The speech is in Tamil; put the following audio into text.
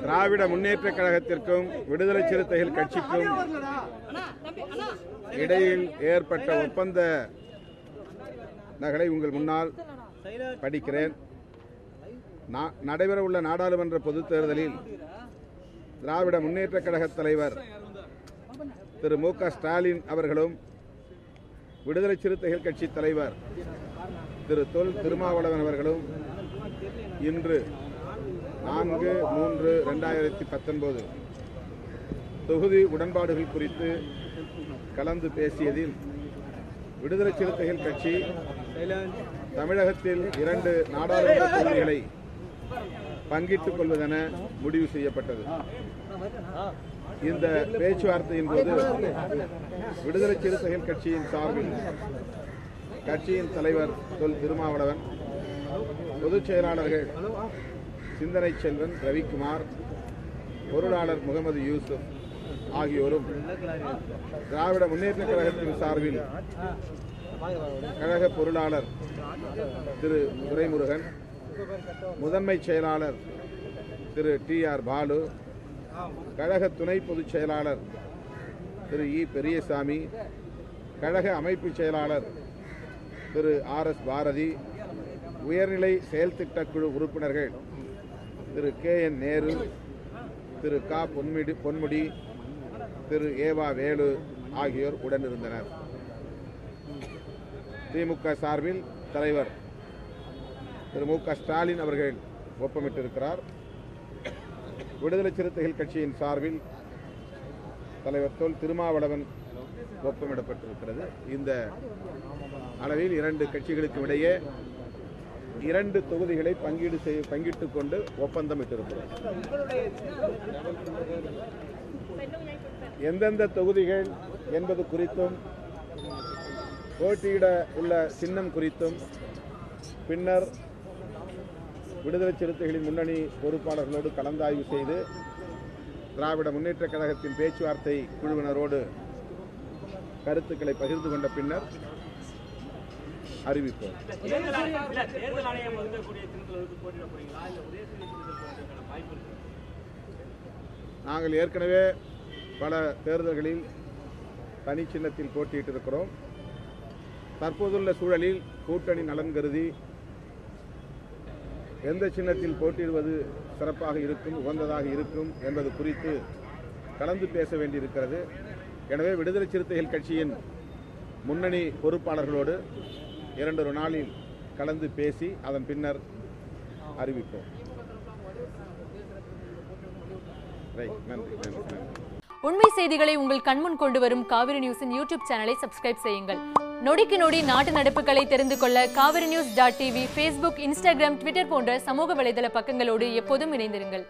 திராவிட முன்னேற்ற கழகத்திற்கும் விடுதலை சிறுத்தைகள் கட்சிக்கும் இடையில் ஏற்பட்ட ஒப்பந்த நகலை உங்கள் முன்னால் படிக்கிறேன். நடைபெறவுள்ள நாடாளுமன்ற பொதுத் தேர்தலில் திராவிட முன்னேற்ற கழக தலைவர் திரு மு க ஸ்டாலின் அவர்களும் விடுதலை சிறுத்தைகள் கட்சி தலைவர் திரு தொல் திருமாவளவன் அவர்களும் இன்று 4/3/2019 தொகுதி உடன்பாடுகள் குறித்து கலந்து பேசியதில் விடுதலை சிறுத்தைகள் கட்சி தமிழகத்தில் 2 நாடாளுமன்ற தொகுதிகளை பங்கிட்டுக் கொள்வதென முடிவு செய்யப்பட்டது. இந்த பேச்சுவார்த்தையின் போது விடுதலை சிறுத்தைகள் கட்சியின் சார்பில் கட்சியின் தலைவர் தொல் திருமாவளவன், பொதுச் செயலாளர்கள் சிந்தனை செல்வன், ரவிக்குமார், பொருளாளர் முகமது யூசுப் ஆகியோரும் திராவிட முன்னேற்ற கழகத்தின் சார்பில் கழக பொருளாளர் திரு துரைமுருகன், முதன்மை செயலாளர் திரு TR பாலு, கழக துணை பொதுச் செயலாளர் திரு E பெரியசாமி, கழக அமைப்பு செயலாளர் திரு RS பாரதி, உயர்நிலை செயல் திட்டக்குழு உறுப்பினர்கள் திரு KN நேரு, திரு க பொன்முடி, திரு ஏவா வேலு ஆகியோர் உடனிருந்தனர். திமுக சார்பில் தலைவர் திரு மு க ஸ்டாலின் அவர்கள் ஒப்பமிட்டிருக்கிறார். விடுதலை சிறுத்தைகள் கட்சியின் சார்பில் தலைவர் தொல் திருமாவளவன் ஒப்பமிடப்பட்டிருக்கிறது. இந்த அளவில் 2 கட்சிகளுக்கும் இடையே 2 தொகுதிகளை பங்கிட்டுக் கொண்டு ஒப்பந்தமிட்டிருக்கிறது. எந்தெந்த தொகுதிகள் என்பது குறித்தும் போட்டியிட உள்ள சின்னம் குறித்தும் பின்னர் விடுதலை சிறுத்தைகளின் முன்னணி பொறுப்பாளர்களோடு கலந்தாய்வு செய்து திராவிட முன்னேற்ற கழகத்தின் பேச்சுவார்த்தை குழுவினரோடு கருத்துக்களை பகிர்ந்து கொண்ட பின்னர் அறிவிப்போம். நாங்கள் ஏற்கனவே பல தேர்தல்களில் தனி சின்னத்தில் போட்டியிட்டிருக்கிறோம். தற்போதுள்ள சூழலில் கூட்டணி நலன் கருதி எந்த சின்னத்தில் போட்டியிடுவது சிறப்பாக இருக்கும், உகந்ததாக இருக்கும் என்பது குறித்து கலந்து பேச வேண்டியிருக்கிறது. எனவே விடுதலை சிறுத்தைகள் கட்சியின் முன்னணி பொறுப்பாளர்களோடு 2 நாளில் கலந்து பேசி அதன் பின்னர் அறிவிப்போம். நன்றி. உண்மை செய்திகளை உங்கள் கண்முன் கொண்டு வரும் காவிரி நியூஸின் யூடியூப் சேனலை சப்ஸ்கிரைப் செய்யுங்கள். நொடிக்கு நொடி நாட்டு நடப்புகளை தெரிந்து கொள்ள kaverinews.tv, Facebook, Instagram, Twitter போன்ற சமூக வலைதள பக்கங்களோடு எப்போதும் இணைந்திருங்கள்.